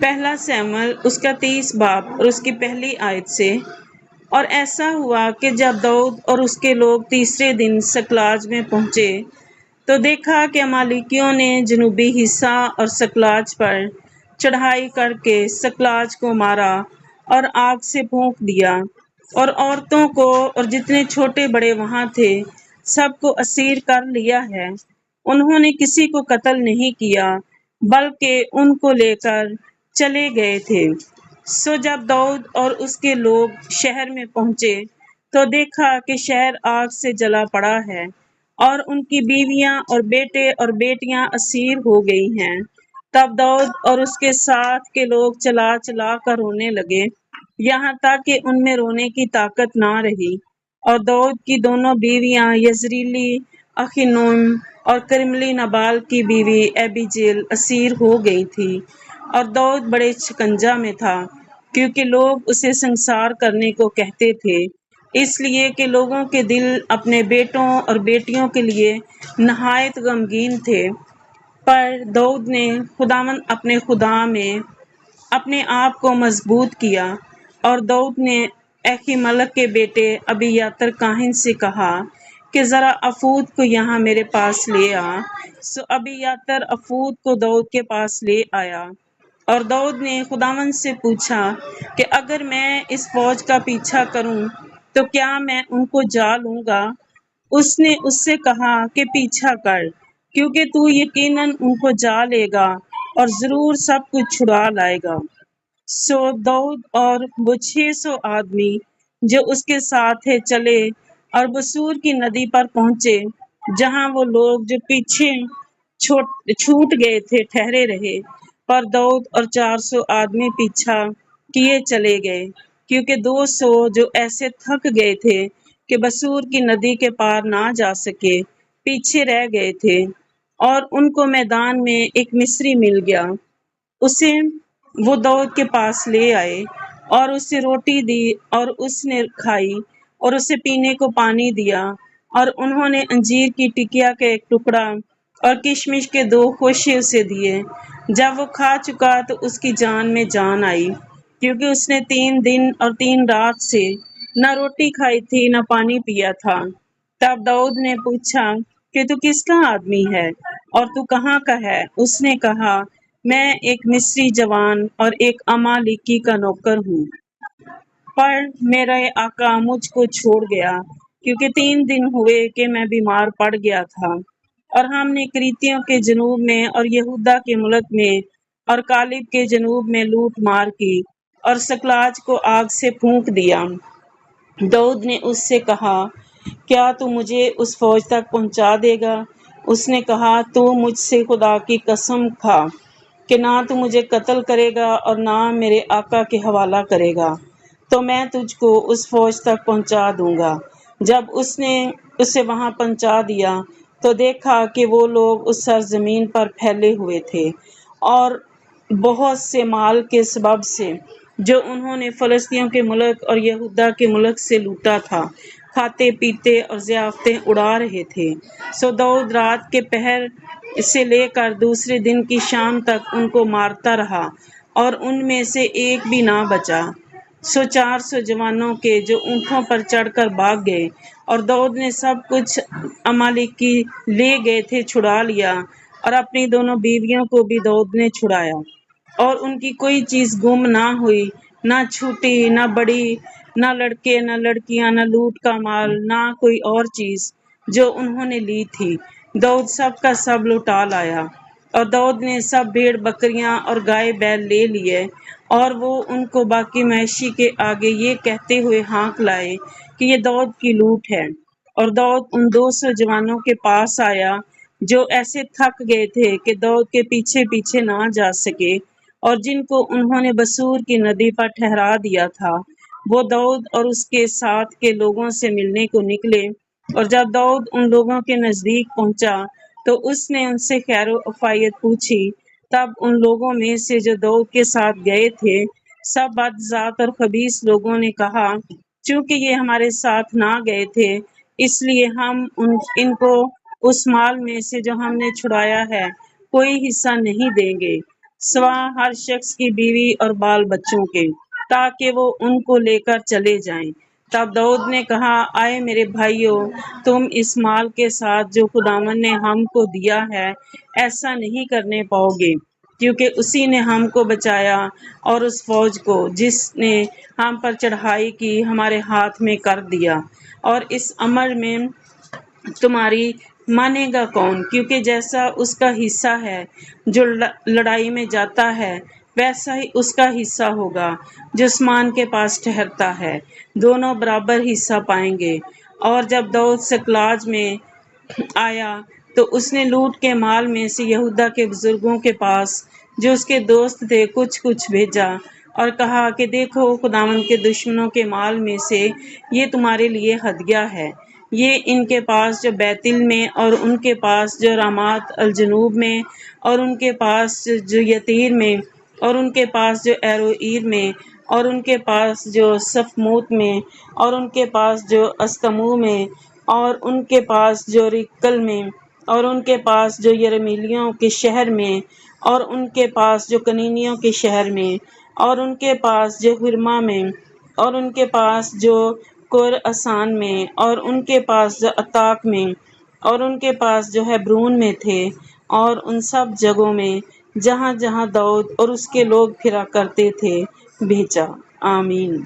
پہلا سیموئیل اس کا 30 باب اور اس کی پہلی آیت سے۔ اور ایسا ہوا کہ جب داؤد اور اس کے لوگ تیسرے دن سکلاج میں پہنچے تو دیکھا کہ امالیکیوں نے جنوبی حصہ اور سکلاج پر چڑھائی کر کے سکلاج کو مارا اور آگ سے پھونک دیا، اور عورتوں کو اور جتنے چھوٹے بڑے وہاں تھے سب کو اسیر کر لیا ہے۔ انہوں نے کسی کو قتل نہیں کیا بلکہ ان کو لے کر چلے گئے تھے۔ سو جب داؤد اور اس کے لوگ شہر میں پہنچے تو دیکھا کہ شہر آگ سے جلا پڑا ہے، اور ان کی بیویاں اور بیٹے اور بیٹیاں اسیر ہو گئی ہیں۔ تب داؤد اور اس کے ساتھ کے لوگ چلا چلا کر رونے لگے، یہاں تک کہ ان میں رونے کی طاقت نہ رہی۔ اور داؤد کی دونوں بیویاں یزریلی اخینوم اور کرملی نبال کی بیوی ایبیجیل اسیر ہو گئی تھی، اور داؤد بڑے شکنجہ میں تھا، کیونکہ لوگ اسے سنسار کرنے کو کہتے تھے، اس لیے کہ لوگوں کے دل اپنے بیٹوں اور بیٹیوں کے لیے نہایت غمگین تھے۔ پر داؤد نے خداوند اپنے خدا میں اپنے آپ کو مضبوط کیا، اور داؤد نے اہیملک کے بیٹے ابیاتر کاہن سے کہا کہ ذرا افود کو یہاں میرے پاس لے آ۔ سو ابیاتر افود کو داؤد کے پاس لے آیا، اور داؤد نے خداوند سے پوچھا کہ اگر میں اس فوج کا پیچھا کروں تو کیا میں ان کو جا لوں گا؟ اس نے اس سے کہا کہ پیچھا کر، کیونکہ تو یقیناً ان کو جا لے گا اور ضرور سب کچھ چھڑا لائے گا۔ سو داؤد اور وہ 600 آدمی جو اس کے ساتھ تھے چلے اور بصور کی ندی پر پہنچے، جہاں وہ لوگ جو پیچھے چھوٹ گئے تھے ٹھہرے رہے، پر داؤد اور 400 آدمی پیچھا کیے چلے گئے، کیونکہ 200 جو ایسے تھک گئے تھے کہ بصور کی ندی کے پار نہ جا سکے پیچھے رہ گئے تھے۔ اور ان کو میدان میں ایک مصری مل گیا، اسے وہ داؤد کے پاس لے آئے اور اسے روٹی دی اور اس نے کھائی، اور اسے پینے کو پانی دیا، اور انہوں نے انجیر کی ٹکیا کا ایک ٹکڑا اور کشمش کے 2 خوشے اسے دیے۔ جب وہ کھا چکا تو اس کی جان میں جان آئی، کیونکہ اس نے 3 دن اور 3 رات سے نہ روٹی کھائی تھی نہ پانی پیا تھا۔ تب داؤد نے پوچھا کہ تو کس کا آدمی ہے اور تو کہاں کا ہے؟ اس نے کہا، میں ایک مصری جوان اور ایک امالیکی کا نوکر ہوں، پر میرا آقا مجھ کو چھوڑ گیا، کیونکہ 3 دن ہوئے کہ میں بیمار پڑ گیا تھا۔ اور ہم نے کریتیوں کے جنوب میں اور یہودا کے ملک میں اور کالب کے جنوب میں لوٹ مار کی اور سکلاج کو آگ سے پھونک دیا۔ داؤد نے اس سے کہا، کیا تو مجھے اس فوج تک پہنچا دے گا؟ اس نے کہا، تو مجھ سے خدا کی قسم کھا کہ نہ تو مجھے قتل کرے گا اور نہ میرے آقا کے حوالہ کرے گا، تو میں تجھ کو اس فوج تک پہنچا دوں گا۔ جب اس نے اسے وہاں پہنچا دیا تو دیکھا کہ وہ لوگ اس سرزمین پر پھیلے ہوئے تھے، اور بہت سے مال کے سبب سے جو انہوں نے فلسطینیوں کے ملک اور یہودا کے ملک سے لوٹا تھا، کھاتے پیتے اور ضیافتیں اڑا رہے تھے۔ سو داؤد رات کے پہر سے لے کر دوسرے دن کی شام تک ان کو مارتا رہا، اور ان میں سے ایک بھی نہ بچا۔ سو 400 جوانوں کے جو اونٹوں پر چڑھ کر بھاگ گئے، اور داؤد نے سب کچھ امالیکی لے گئے تھے چھڑا لیا، اور اپنی دونوں بیویوں کو بھی داؤد نے چھڑایا، اور ان کی کوئی چیز گم نہ ہوئی، نہ چھوٹی نہ بڑی، نہ لڑکے نہ لڑکیاں، نہ لوٹ کا مال، نہ کوئی اور چیز جو انہوں نے لی تھی۔ داؤد سب کا سب لوٹا لایا۔ اور داؤد نے سب بھیڑ بکریاں اور گائے بیل لے لیے، اور وہ ان کو باقی مویشی کے آگے یہ کہتے ہوئے ہانک لائے کہ یہ داؤد کی لوٹ ہے۔ اور داؤد ان 200 جوانوں کے پاس آیا جو ایسے تھک گئے تھے کہ داؤد کے پیچھے پیچھے نہ جا سکے، اور جن کو انہوں نے بصور کی ندی پر ٹھہرا دیا تھا۔ وہ داؤد اور اس کے ساتھ کے لوگوں سے ملنے کو نکلے، اور جب داؤد ان لوگوں کے نزدیک پہنچا تو اس نے ان سے خیر و عافیت پوچھی۔ تب ان لوگوں میں سے جو داؤد کے ساتھ گئے تھے سب بد ذات اور خبیث لوگوں نے کہا، چونکہ یہ ہمارے ساتھ نہ گئے تھے اس لیے ہم ان کو اس مال میں سے جو ہم نے چھڑایا ہے کوئی حصہ نہیں دیں گے۔ سوا ہر شخص کی بیوی اور بال بچوں کے، تاکہ وہ ان کو لے کر چلے جائیں۔ تب داؤد نے کہا، آئے میرے بھائیو، تم اس مال کے ساتھ جو خداوند نے ہم کو دیا ہے ایسا نہیں کرنے پاؤ گے، کیونکہ اسی نے ہم کو بچایا اور اس فوج کو جس نے ہم پر چڑھائی کی ہمارے ہاتھ میں کر دیا، اور اس امر میں تمہاری مانے گا کون؟ کیونکہ جیسا اس کا حصہ ہے جو لڑائی میں جاتا ہے، ویسا ہی اس کا حصہ ہوگا جو عثمان کے پاس ٹھہرتا ہے، دونوں برابر حصہ پائیں گے۔ اور جب داؤد سکلاج میں آیا تو اس نے لوٹ کے مال میں سے یہودا کے بزرگوں کے پاس جو اس کے دوست تھے کچھ بھیجا، اور کہا کہ دیکھو، خداوند کے دشمنوں کے مال میں سے یہ تمہارے لیے ہدیہ ہے، یہ ان کے پاس جو بیتل میں، اور ان کے پاس جو رامات الجنوب میں، اور ان کے پاس جو یتیر میں، اور ان کے پاس جو ایروئیر میں، اور ان کے پاس جو صفموت میں، اور ان کے پاس جو استمو میں، اور ان کے پاس جو ریکل میں، اور ان کے پاس جو یرمیلیوں کے شہر میں، اور ان کے پاس جو کنینیوں کے شہر میں، اور ان کے پاس جو ہرما میں، اور ان کے پاس جو کور آسان میں، اور ان کے پاس جو عتاک میں، اور ان کے پاس جو ہیبرون میں تھے، اور ان سب جگہوں میں جہاں جہاں داؤد اور اس کے لوگ پھرا کرتے تھے بھیجا۔ آمین۔